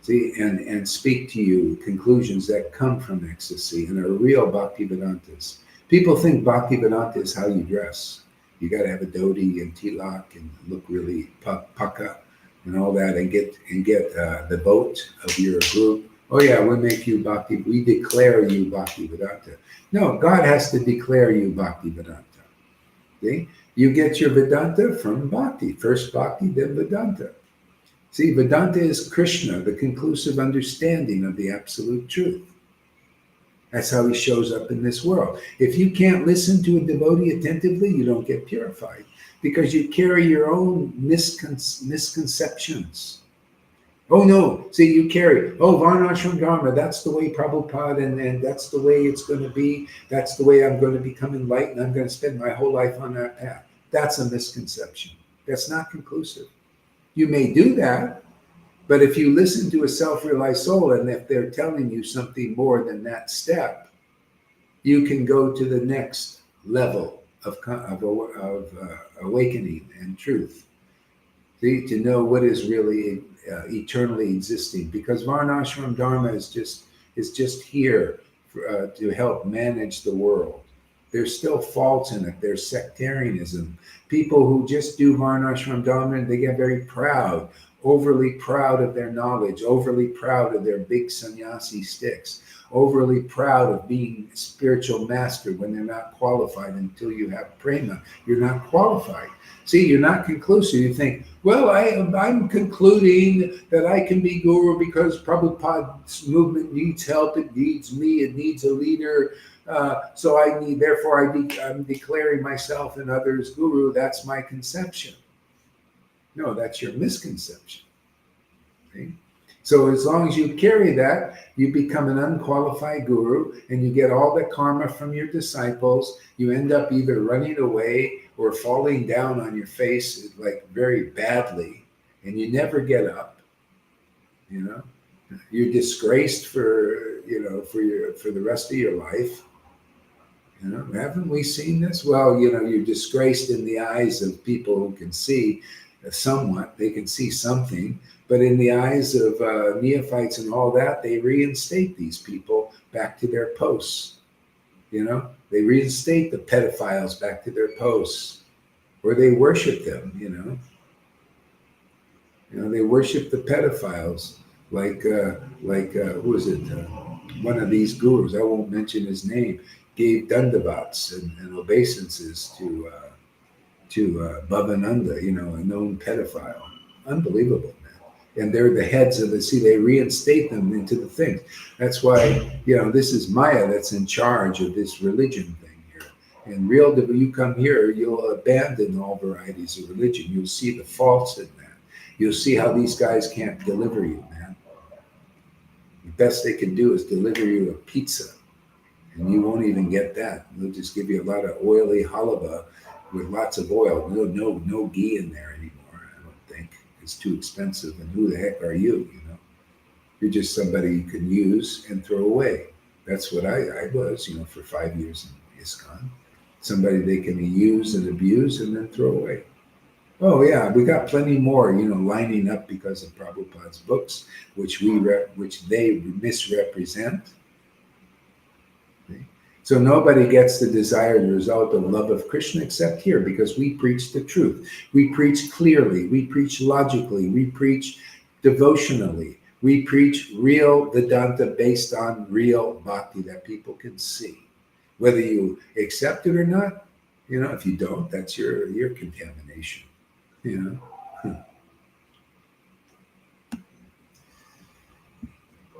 See, and speak to you conclusions that come from ecstasy and are real Bhaktivedantas. People think Bhaktivedanta is how you dress. You got to have a dhoti and tilak and look really paka and all that, and get the vote of your group. Oh yeah, we make you Bhakti. We declare you Bhaktivedanta. No, God has to declare you Bhaktivedanta. See, you get your Vedanta from Bhakti. First Bhakti, then Vedanta. See, Vedanta is Krishna, the conclusive understanding of the absolute truth. That's how he shows up in this world. If you can't listen to a devotee attentively, you don't get purified because you carry your own misconceptions. Oh no, see, you carry, Varnashram Dharma, that's the way Prabhupada, and that's the way it's going to be. That's the way I'm going to become enlightened. I'm going to spend my whole life on that path. That's a misconception. That's not conclusive. You may do that, but if you listen to a self-realized soul, and if they're telling you something more than that step, you can go to the next level of awakening and truth. See, to know what is really eternally existing, because Varnashram Dharma is just here to help manage the world. There's still faults in it. There's sectarianism. People who just do Varnashram Dharma, they get very proud, overly proud of their knowledge, overly proud of their big sannyasi sticks, overly proud of being spiritual master when they're not qualified. Until you have prema, you're not qualified. See, you're not conclusive. You think, well, I'm concluding that I can be guru because Prabhupada's movement needs help. It needs me. It needs a leader. So I'm declaring myself and others guru. That's my conception. No, that's your misconception. See? So as long as you carry that, you become an unqualified guru and you get all the karma from your disciples. You end up either running away or falling down on your face like very badly, and you never get up. You know, you're disgraced for the rest of your life. You know, haven't we seen this? Well, you're disgraced in the eyes of people who can see somewhat. They can see something, but in the eyes of neophytes and all that, they reinstate these people back to their posts. They reinstate the pedophiles back to their posts, or they worship them. They worship the pedophiles, like who is it? One of these gurus, I won't mention his name, gave dandavats and obeisances to Bhavananda, a known pedophile. Unbelievable, man. And they're the heads of they reinstate them into the things. That's why, this is Maya that's in charge of this religion thing here. And you come here, you'll abandon all varieties of religion. You'll see the faults in that. You'll see how these guys can't deliver you, man. The best they can do is deliver you a pizza. And you won't even get that. They'll just give you a lot of oily halava with lots of oil. No ghee in there anymore, I don't think. It's too expensive. And who the heck are you, You're just somebody you can use and throw away. That's what I was, for 5 years in ISKCON. Somebody they can use and abuse and then throw away. Oh yeah, we got plenty more, lining up because of Prabhupada's books, which they misrepresent. So nobody gets the desired result of love of Krishna except here, because we preach the truth. We preach clearly. We preach logically. We preach devotionally. We preach real Vedanta based on real bhakti that people can see. Whether you accept it or not, if you don't, that's your contamination.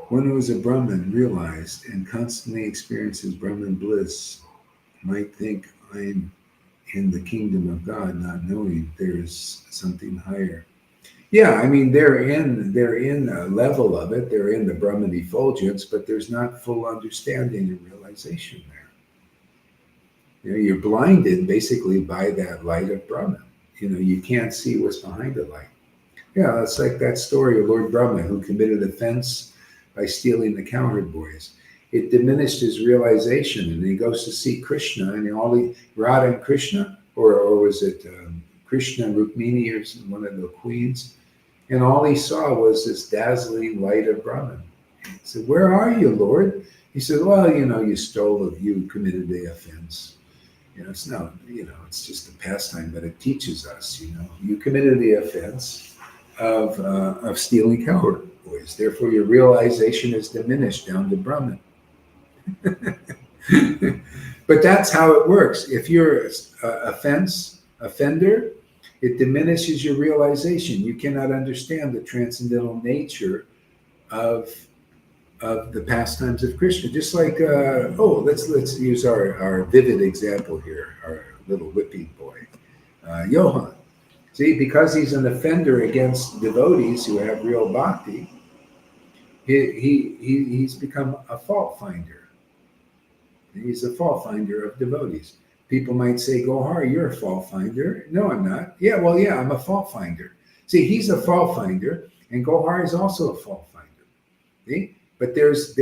One who is a Brahmin realized and constantly experiences Brahmin bliss might think I'm in the kingdom of God, not knowing there's something higher. Yeah, I mean, they're in a level of it. They're in the Brahman effulgence, but there's not full understanding and realization there. You're blinded basically by that light of Brahman. You can't see what's behind the light. Yeah, it's like that story of Lord Brahma who committed offense by stealing the cowherd boys. It diminished his realization, and he goes to see Krishna, and Radha and Krishna, or was it Krishna and Rukmini, or one of the queens? And all he saw was this dazzling light of Brahman. He said, "Where are you, Lord?" He said, "Well, you committed the offense. It's not, it's just a pastime, but it teaches us, you committed the offense of stealing cowboys. Therefore, your realization is diminished down to Brahman." But that's how it works. If you're offender, it diminishes your realization. You cannot understand the transcendental nature of the pastimes of Krishna. Just like let's use our vivid example here, our little whipping boy, Johan. See, because he's an offender against devotees who have real bhakti, he's become a fault finder. He's a fault finder of devotees. People might say, "Gohar, you're a fault finder." No, I'm not. Yeah, well, yeah, I'm a fault finder. See, he's a fault finder, and Gohar is also a fault finder. See? But there's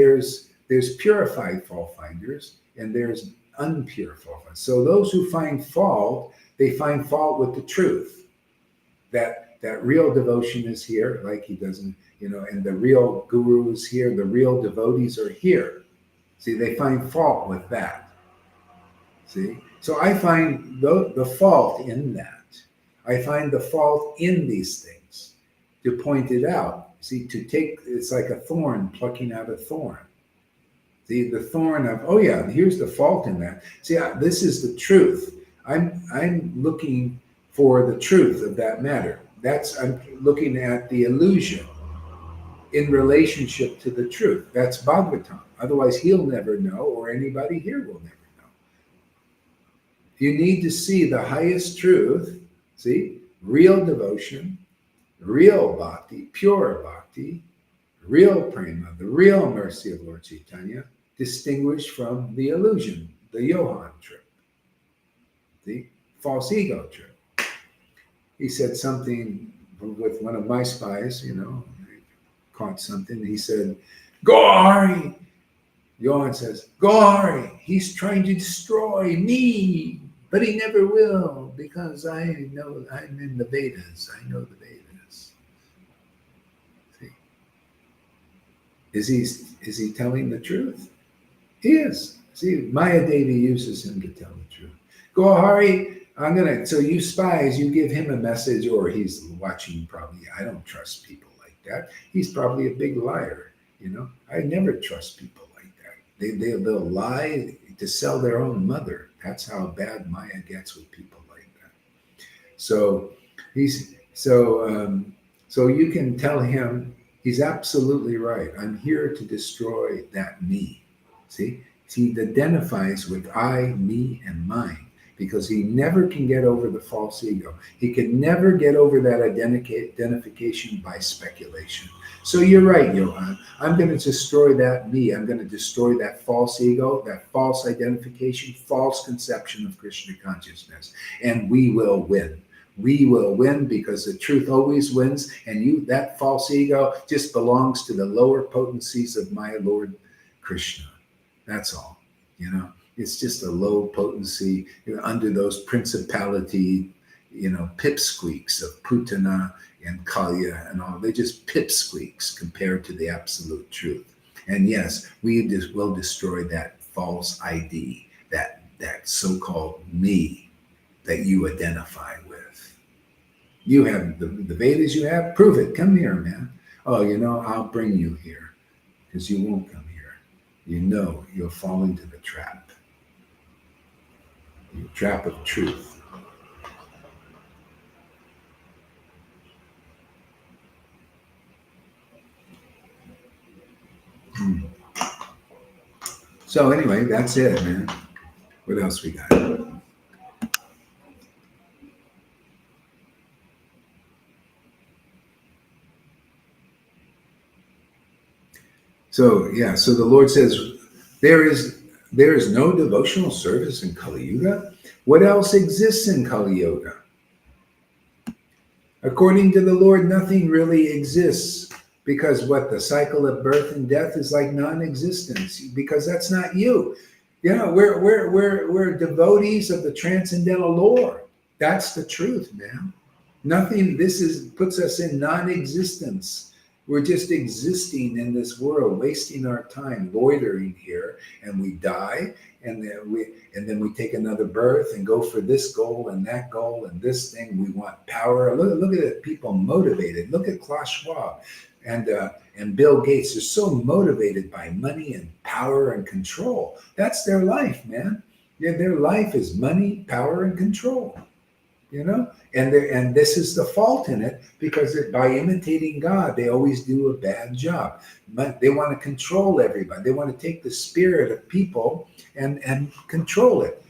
purified fault finders, and there's unpure fault finders. So those who find fault, they find fault with the truth. That real devotion is here, like he doesn't, and the real guru is here, the real devotees are here. See, they find fault with that. See? So I find the fault in that. I find the fault in these things to point it out. See, it's like a thorn plucking out a thorn. See, the thorn of, oh yeah, here's the fault in that. See, this is the truth. I'm looking for the truth of that matter. I'm looking at the illusion in relationship to the truth. That's Bhagavatam. Otherwise, he'll never know, or anybody here will never know. You need to see the highest truth, see, real devotion, real bhakti, pure bhakti, real prema, the real mercy of Lord Chaitanya, distinguished from the illusion, the Johan trip, the false ego trip. He said something with one of my spies, caught something. He said, "Gauri." Johan says, "Gauri, he's trying to destroy me, but he never will, because I know I'm in the Vedas. I know the Vedas." See? Is he telling the truth? He is. See, Maya Devi uses him to tell the truth. "Gauri, so you spies, you give him a message," or he's watching probably. I don't trust people like that. He's probably a big liar. I never trust people like that. They'll lie to sell their own mother. That's how bad Maya gets with people like that. So so you can tell him he's absolutely right. I'm here to destroy that me. See, he identifies with I, me, and mine, because he never can get over the false ego. He can never get over that identification by speculation. So you're right, Johan. I'm going to destroy that me. I'm going to destroy that false ego, that false identification, false conception of Krishna consciousness. And we will win. We will win, because the truth always wins. And that false ego just belongs to the lower potencies of my Lord Krishna. That's all, It's just a low potency under those principality, pipsqueaks of Putana and Kalya and all. They're just pipsqueaks compared to the absolute truth. And yes, we will destroy that false ID, that so-called me that you identify with. You have the Vedas you have? Prove it. Come here, man. Oh, I'll bring you here, because you won't come here. You'll fall into the trap. The trap of truth. So anyway, that's it, man. What else we got? So the Lord says, there is no devotional service in Kali Yuga. What else exists in Kali Yuga? According to the Lord, nothing really exists, because the cycle of birth and death is like non-existence, because that's not you. We're devotees of the transcendental Lord. That's the truth, man. Nothing, puts us in non-existence. We're just existing in this world, wasting our time, loitering here, and we die, and then we take another birth and go for this goal and that goal and this thing. We want power. Look at the people motivated. Look at Klaus Schwab and Bill Gates. They're so motivated by money and power and control. That's their life, man. Yeah, their life is money, power, and control. And this is the fault in it, because by imitating God, they always do a bad job. But they want to control everybody. They want to take the spirit of people and control it.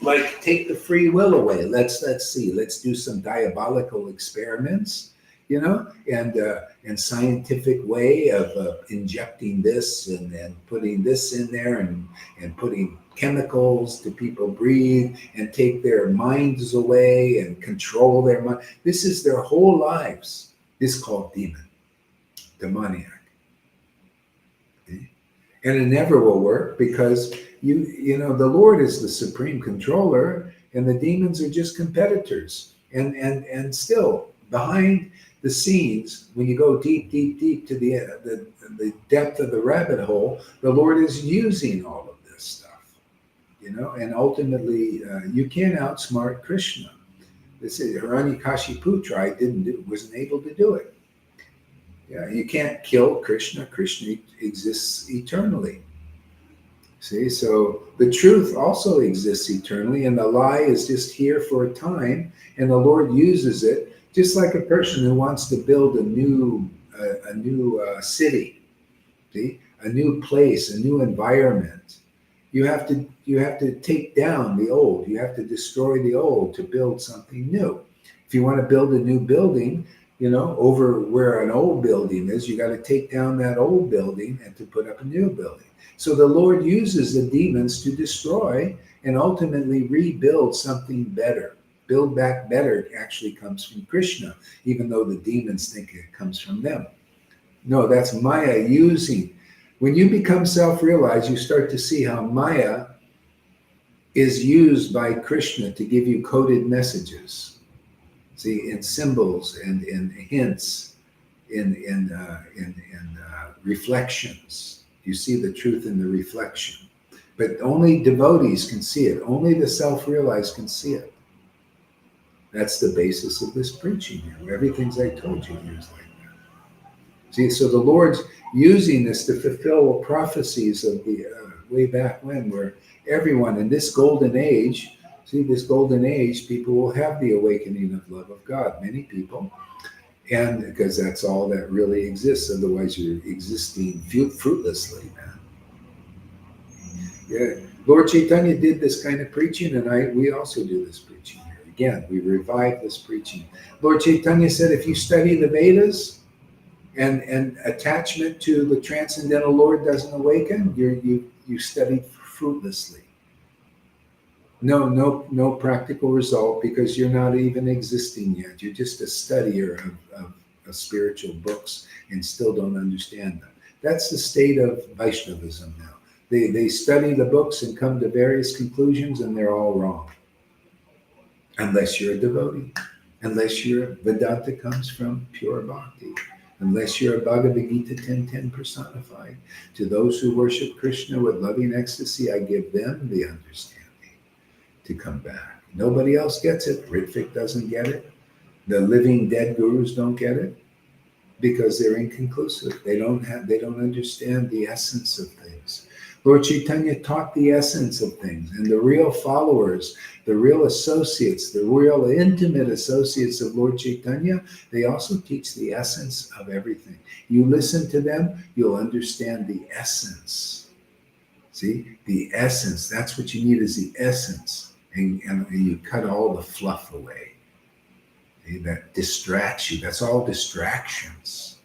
Like take the free will away. Let's see. Let's do some diabolical experiments, and scientific way of injecting this and putting this in there and putting chemicals to people breathe and take their minds away and control their mind. This is their whole lives. This is called demoniac. Okay? And it never will work, because the Lord is the supreme controller and the demons are just competitors. And still behind the scenes, when you go deep to the depth of the rabbit hole, the Lord is using all of this stuff. And ultimately, you can't outsmart Krishna. This is Hiranyakashipu wasn't able to do it. Yeah, you can't kill Krishna. Krishna exists eternally. See, so the truth also exists eternally, and the lie is just here for a time, and the Lord uses it, just like a person who wants to build a new city, see, a new place, a new environment. You have to take down the old. You have to destroy the old to build something new. If you want to build a new building, over where an old building is, you got to take down that old building and to put up a new building. So the Lord uses the demons to destroy and ultimately rebuild something better. Build back better actually comes from Krishna, even though the demons think it comes from them. No, that's Maya using. When you become self-realized, you start to see how Maya is used by Krishna to give you coded messages. See, in symbols and in hints, in reflections. You see the truth in the reflection. But only devotees can see it. Only the self-realized can see it. That's the basis of this preaching here. Everything I told you here is like that. See, so the Lord's using this to fulfill prophecies of the way back when, where everyone in this golden age, people will have the awakening of love of God. Many people. And because that's all that really exists. Otherwise, you're existing fruitlessly, man. Yeah. Lord Chaitanya did this kind of preaching, and we also do this preaching here. Again, we revive this preaching. Lord Chaitanya said, if you study the Vedas, and attachment to the transcendental Lord doesn't awaken, you studied fruitlessly. No practical result, because you're not even existing yet. You're just a studier of spiritual books and still don't understand them. That's the state of Vaishnavism now. They study the books and come to various conclusions, and they're all wrong. Unless you're a devotee. Unless Vedanta comes from pure bhakti. Unless you're a Bhagavad Gita 10:10 personified. To those who worship Krishna with loving ecstasy, I give them the understanding to come back. Nobody else gets it. Ritvik doesn't get it. The living dead gurus don't get it, because they're inconclusive. They don't understand the essence of things. Lord Chaitanya taught the essence of things, and the real followers, the real associates, the real intimate associates of Lord Chaitanya, they also teach the essence of everything. You listen to them, you'll understand the essence. See, the essence, that's what you need, is the essence. And you cut all the fluff away. See, that distracts you, that's all distractions.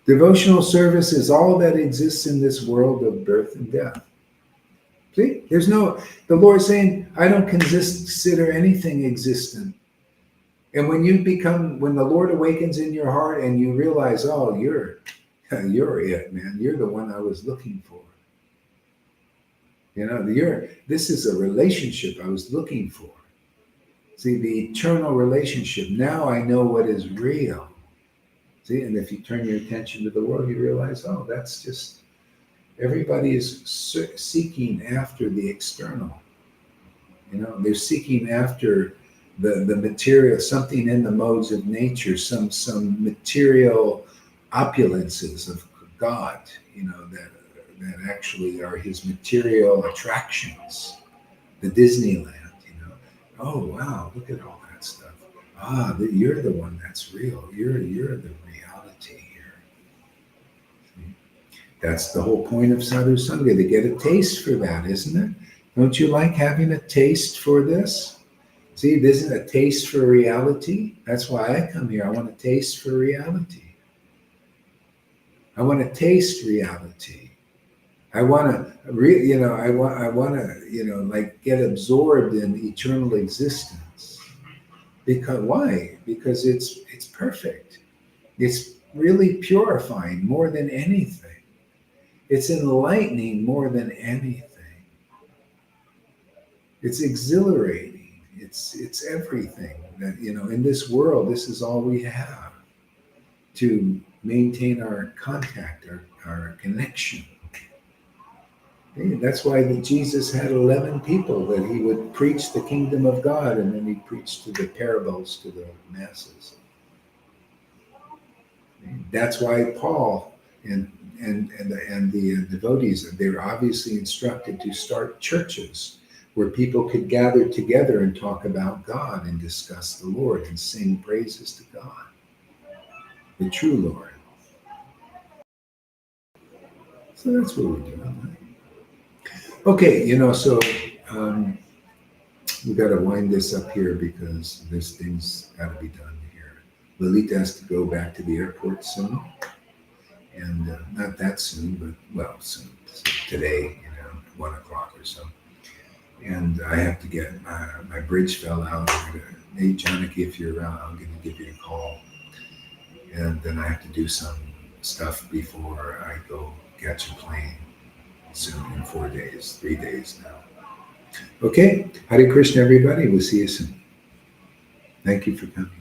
Devotional service is all that exists in this world of birth and death. See, the Lord saying, I don't consider anything existent. And when the Lord awakens in your heart and you realize, oh, You're it, man. You're the one I was looking for. This is a relationship I was looking for. See, the eternal relationship. Now I know what is real. See, and if you turn your attention to the world, you realize, oh, that's just everybody is seeking after the external. They're seeking after the material, something in the modes of nature, some material opulences of God, that actually are his material attractions, the Disneyland, Oh wow, look at all that stuff. You're the one that's real. You're the reality here. See? That's the whole point of sadhu sangha, to get a taste for that, isn't it? Don't you like having a taste for this? See, this is a taste for reality. That's why I come here. I want to taste for reality. I want to taste reality. I want to, I want to, like get absorbed in eternal existence. Because why? Because it's perfect. It's really purifying more than anything. It's enlightening more than anything. It's exhilarating. It's everything that, in this world, this is all we have to maintain our contact, our connection. That's why Jesus had 11 people that he would preach the kingdom of God, and then he preached to the parables to the masses. That's why Paul and the devotees, they were obviously instructed to start churches where people could gather together and talk about God and discuss the Lord and sing praises to God, the true Lord. So that's what we're doing. Okay, so we got to wind this up here because there's things got to be done here. Lalita has to go back to the airport soon. And not that soon, but soon. Today, 1 o'clock or so. And I have to get my bridge fell out. Hey, Janaki, if you're around, I'm going to give you a call. And then I have to do some stuff before I go catch a plane soon in 4 days, 3 days now. Okay, Hare Krishna, everybody. We'll see you soon. Thank you for coming.